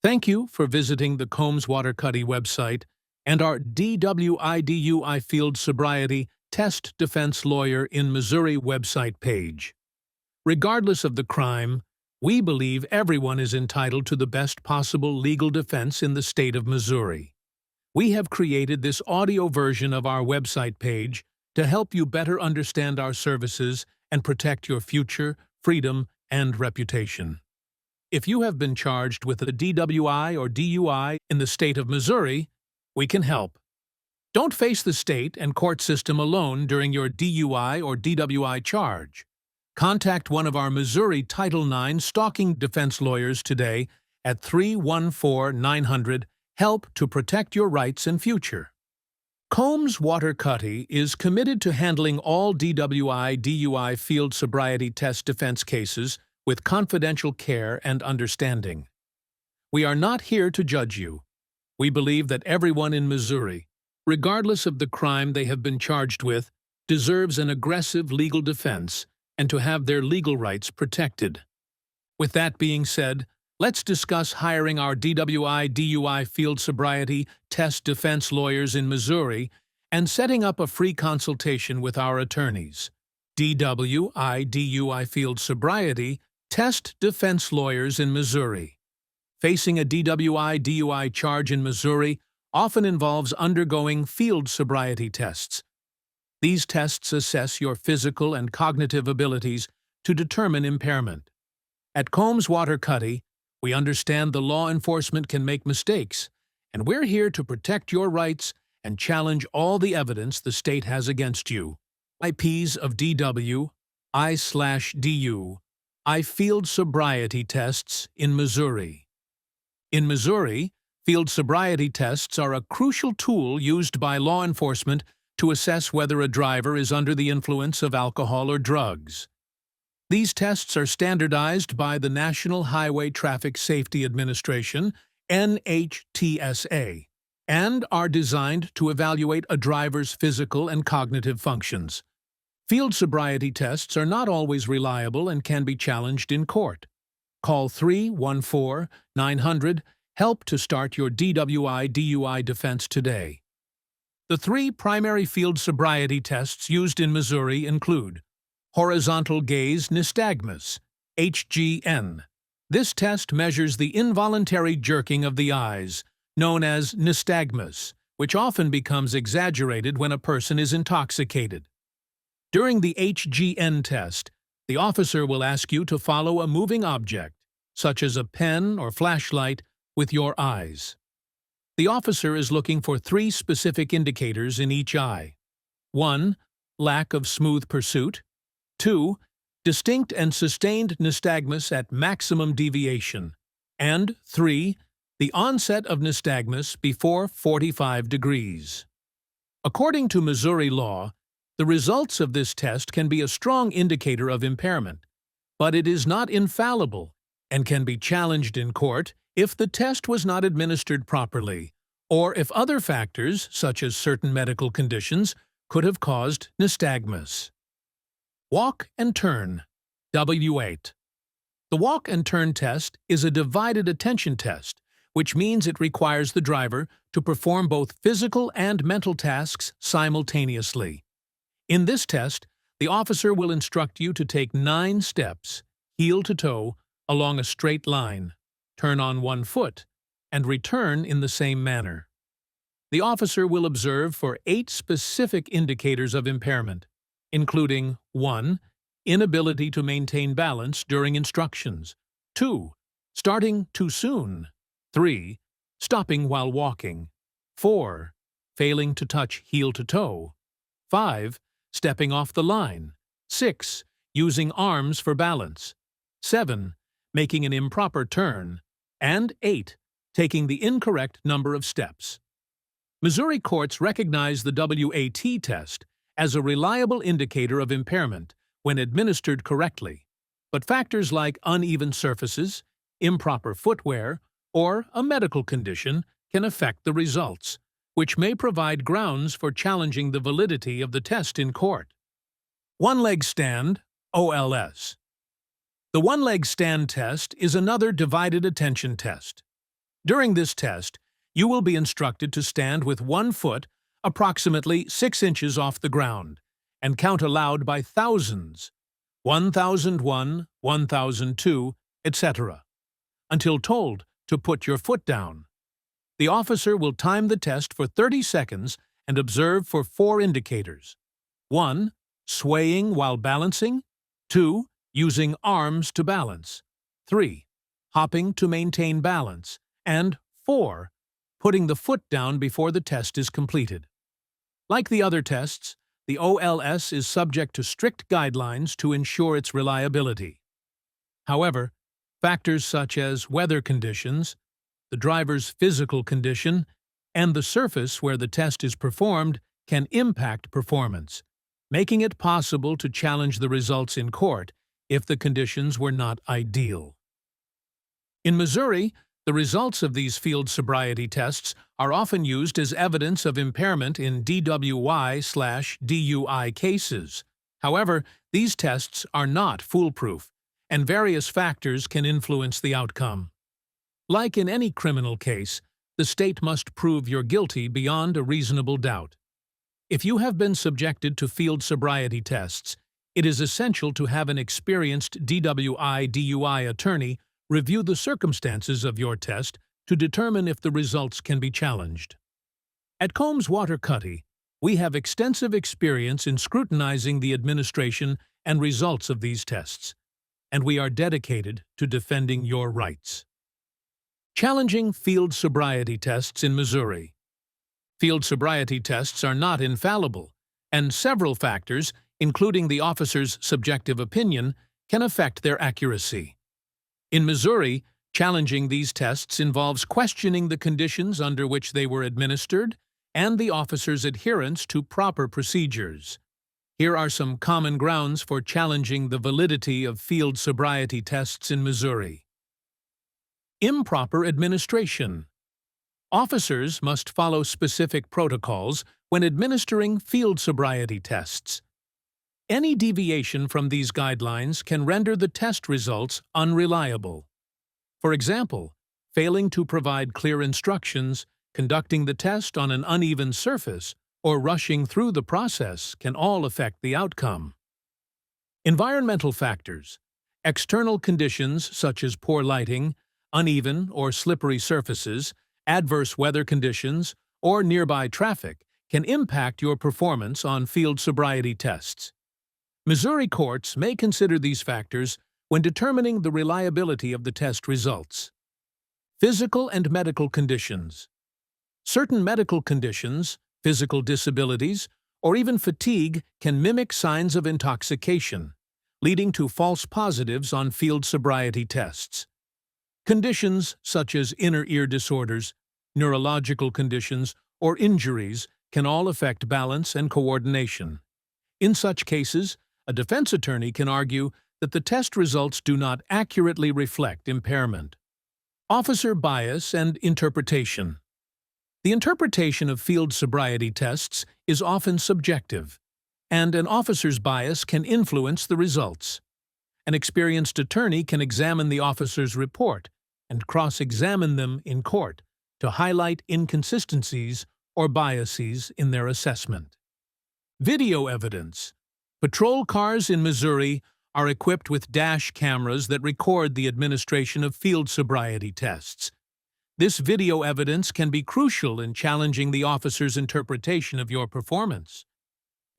Thank you for visiting the Combs Waterkotte website and our DWI DUI Field Sobriety Test Defense Lawyer in Missouri website page. Regardless of the crime, we believe everyone is entitled to the best possible legal defense in the state of Missouri. We have created this audio version of our website page to help you better understand our services and protect your future, freedom, and reputation. If you have been charged with a DWI or DUI in the state of Missouri, we can help. Don't face the state and court system alone during your DUI or DWI charge. Contact one of our Missouri Title IX stalking defense lawyers today at 314-900-HELP to protect your rights and future. Combs Waterkotte is committed to handling all DWI DUI field sobriety test defense cases with confidential care and understanding. We are not here to judge you. We believe that everyone in Missouri, regardless of the crime they have been charged with, deserves an aggressive legal defense and to have their legal rights protected. With that being said, let's discuss hiring our DWI DUI field sobriety test defense lawyers in Missouri and setting up a free consultation with our attorneys. DWI DUI field sobriety test defense lawyers in Missouri. Facing a DWI DUI charge in Missouri often involves undergoing field sobriety tests. These tests assess your physical and cognitive abilities to determine impairment. At Combs Waterkotte, we understand the law enforcement can make mistakes, and we're here to protect your rights and challenge all the evidence the state has against you. IPs of DWI/DU field sobriety tests in Missouri. In Missouri, field sobriety tests are a crucial tool used by law enforcement to assess whether a driver is under the influence of alcohol or drugs. These tests are standardized by the National Highway Traffic Safety Administration, NHTSA, and are designed to evaluate a driver's physical and cognitive functions. Field sobriety tests are not always reliable and can be challenged in court. Call 314-900-HELP to start your DWI DUI defense today. The three primary field sobriety tests used in Missouri include horizontal gaze nystagmus, HGN. This test measures the involuntary jerking of the eyes, known as nystagmus, which often becomes exaggerated when a person is intoxicated. During the HGN test, the officer will ask you to follow a moving object, such as a pen or flashlight, with your eyes. The officer is looking for three specific indicators in each eye. 1. Lack of smooth pursuit. 2. Distinct and sustained nystagmus at maximum deviation. And 3. The onset of nystagmus before 45 degrees. According to Missouri law, the results of this test can be a strong indicator of impairment, but it is not infallible and can be challenged in court if the test was not administered properly, or if other factors, such as certain medical conditions, could have caused nystagmus. Walk and turn, W8. The walk and turn test is a divided attention test, which means it requires the driver to perform both physical and mental tasks simultaneously. In this test, the officer will instruct you to take 9 steps, heel to toe, along a straight line, turn on one foot, and return in the same manner. The officer will observe for 8 specific indicators of impairment, including 1. Inability to maintain balance during instructions. 2. Starting too soon. 3. Stopping while walking. 4. Failing to touch heel to toe. 5. Stepping off the line. 6. Using arms for balance. 7. Making an improper turn. And 8. Taking the incorrect number of steps. Missouri courts recognize the WAT test as a reliable indicator of impairment when administered correctly, but factors like uneven surfaces, improper footwear, or a medical condition can affect the results, which may provide grounds for challenging the validity of the test in court. One-leg stand, OLS. The one-leg stand test is another divided attention test. During this test, you will be instructed to stand with 1 foot approximately 6 inches off the ground and count aloud by thousands, 1001, 1002, etc., until told to put your foot down. The officer will time the test for 30 seconds and observe for 4 indicators. 1. Swaying while balancing. 2. Using arms to balance. 3. Hopping to maintain balance. And 4. Putting the foot down before the test is completed. Like the other tests, the OLS is subject to strict guidelines to ensure its reliability. However, factors such as weather conditions, the driver's physical condition, and the surface where the test is performed can impact performance, making it possible to challenge the results in court if the conditions were not ideal. In Missouri, the results of these field sobriety tests are often used as evidence of impairment in DWI/DUI cases. However, these tests are not foolproof, and various factors can influence the outcome. Like in any criminal case, the state must prove you're guilty beyond a reasonable doubt. If you have been subjected to field sobriety tests, it is essential to have an experienced DWI DUI attorney review the circumstances of your test to determine if the results can be challenged. At Combs Waterkotte, we have extensive experience in scrutinizing the administration and results of these tests, and we are dedicated to defending your rights. Challenging field sobriety tests in Missouri. Field sobriety tests are not infallible, and several factors, including the officer's subjective opinion, can affect their accuracy. In Missouri, challenging these tests involves questioning the conditions under which they were administered and the officer's adherence to proper procedures. Here are some common grounds for challenging the validity of field sobriety tests in Missouri. Improper administration. Officers must follow specific protocols when administering field sobriety tests. Any deviation from these guidelines can render the test results unreliable. For example, failing to provide clear instructions, conducting the test on an uneven surface, or rushing through the process can all affect the outcome. Environmental factors. External conditions such as poor lighting, uneven or slippery surfaces, adverse weather conditions, or nearby traffic can impact your performance on field sobriety tests. Missouri courts may consider these factors when determining the reliability of the test results. Physical and medical conditions. Certain medical conditions, physical disabilities, or even fatigue can mimic signs of intoxication, leading to false positives on field sobriety tests. Conditions such as inner ear disorders, neurological conditions, or injuries can all affect balance and coordination. In such cases, a defense attorney can argue that the test results do not accurately reflect impairment. Officer bias and interpretation. The interpretation of field sobriety tests is often subjective, and an officer's bias can influence the results. An experienced attorney can examine the officer's report and cross-examine them in court to highlight inconsistencies or biases in their assessment. Video evidence. Patrol cars in Missouri are equipped with dash cameras that record the administration of field sobriety tests. This video evidence can be crucial in challenging the officer's interpretation of your performance.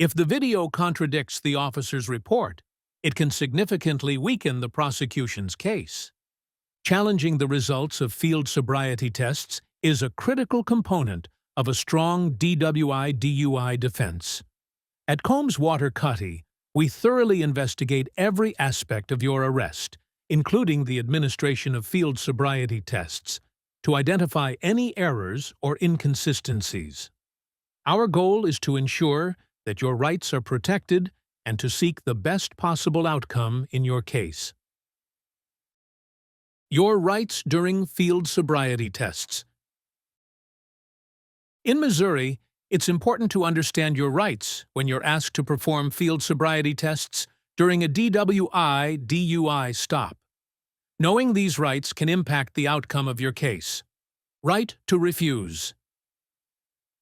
If the video contradicts the officer's report, it can significantly weaken the prosecution's case. Challenging the results of field sobriety tests is a critical component of a strong DWI DUI defense. At Combs Waterkotte, we thoroughly investigate every aspect of your arrest, including the administration of field sobriety tests, to identify any errors or inconsistencies. Our goal is to ensure that your rights are protected and to seek the best possible outcome in your case. Your rights during field sobriety tests. In Missouri, it's important to understand your rights when you're asked to perform field sobriety tests during a DWI DUI stop. Knowing these rights can impact the outcome of your case. Right to refuse.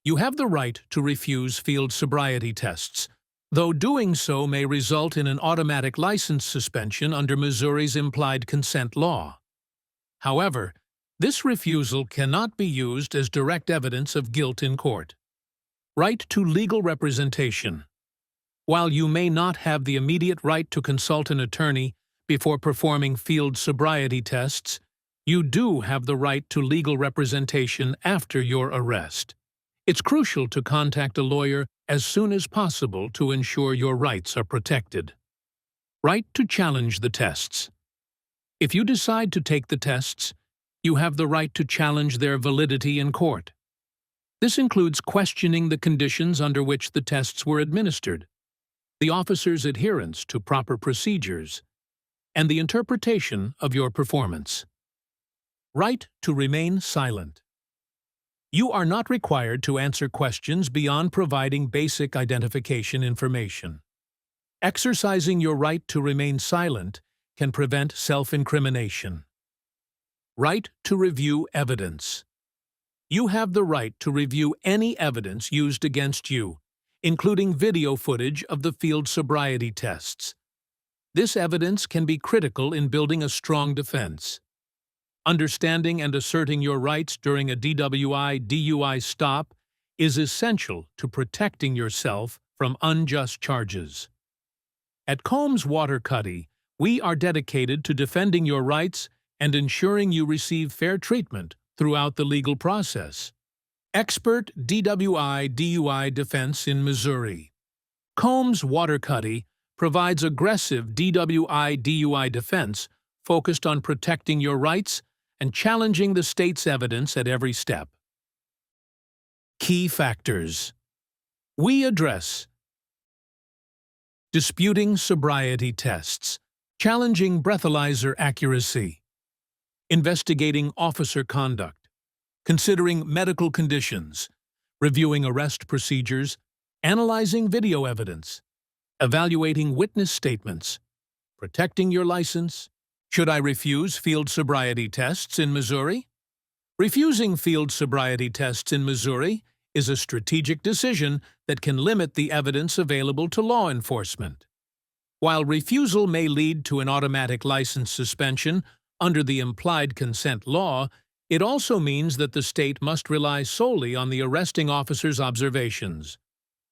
You have the right to refuse field sobriety tests, though doing so may result in an automatic license suspension under Missouri's implied consent law. However, this refusal cannot be used as direct evidence of guilt in court. Right to legal representation. While you may not have the immediate right to consult an attorney before performing field sobriety tests, you do have the right to legal representation after your arrest. It's crucial to contact a lawyer as soon as possible to ensure your rights are protected. Right to challenge the tests. If you decide to take the tests, you have the right to challenge their validity in court. This includes questioning the conditions under which the tests were administered, the officer's adherence to proper procedures, and the interpretation of your performance. Right to remain silent. You are not required to answer questions beyond providing basic identification information. Exercising your right to remain silent can prevent self-incrimination. Right to review evidence. You have the right to review any evidence used against you, including video footage of the field sobriety tests. This evidence can be critical in building a strong defense. Understanding and asserting your rights during a DWI DUI stop is essential to protecting yourself from unjust charges. At Combs Waterkotte, we are dedicated to defending your rights and ensuring you receive fair treatment throughout the legal process. Expert DWI DUI defense in Missouri. Combs Waterkotte provides aggressive DWI DUI defense focused on protecting your rights and challenging the state's evidence at every step. Key factors. We address disputing sobriety tests, challenging breathalyzer accuracy, investigating officer conduct, considering medical conditions, reviewing arrest procedures, analyzing video evidence, evaluating witness statements, protecting your license. Should I refuse field sobriety tests in Missouri? Refusing field sobriety tests in Missouri is a strategic decision that can limit the evidence available to law enforcement. While refusal may lead to an automatic license suspension under the implied consent law, it also means that the state must rely solely on the arresting officer's observations.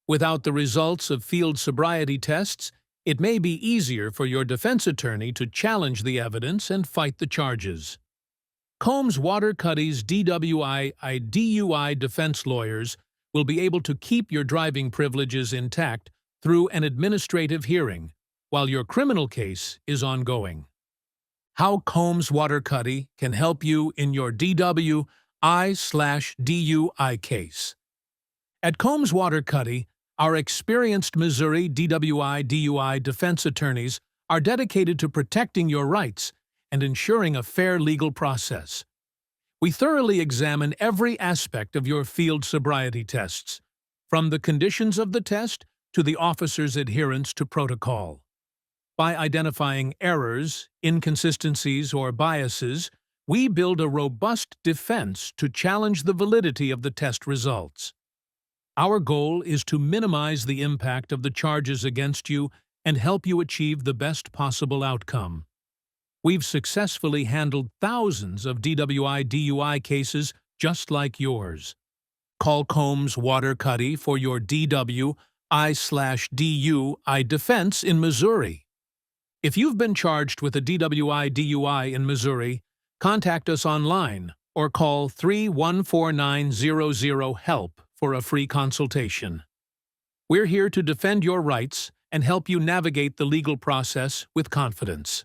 Without the results of field sobriety tests, it may be easier for your defense attorney to challenge the evidence and fight the charges. Combs Waterkotte's DWI DUI defense lawyers will be able to keep your driving privileges intact through an administrative hearing, while your criminal case is ongoing. How Combs Waterkotte can help you in your DWI/DUI case. At Combs Waterkotte, our experienced Missouri DWI DUI defense attorneys are dedicated to protecting your rights and ensuring a fair legal process. We thoroughly examine every aspect of your field sobriety tests, from the conditions of the test to the officer's adherence to protocol. By identifying errors, inconsistencies, or biases, we build a robust defense to challenge the validity of the test results. Our goal is to minimize the impact of the charges against you and help you achieve the best possible outcome. We've successfully handled thousands of DWI DUI cases just like yours. Call Combs Waterkotte for your DWI/DUI defense in Missouri. If you've been charged with a DWI DUI in Missouri, contact us online or call 314-900-HELP for a free consultation. We're here to defend your rights and help you navigate the legal process with confidence.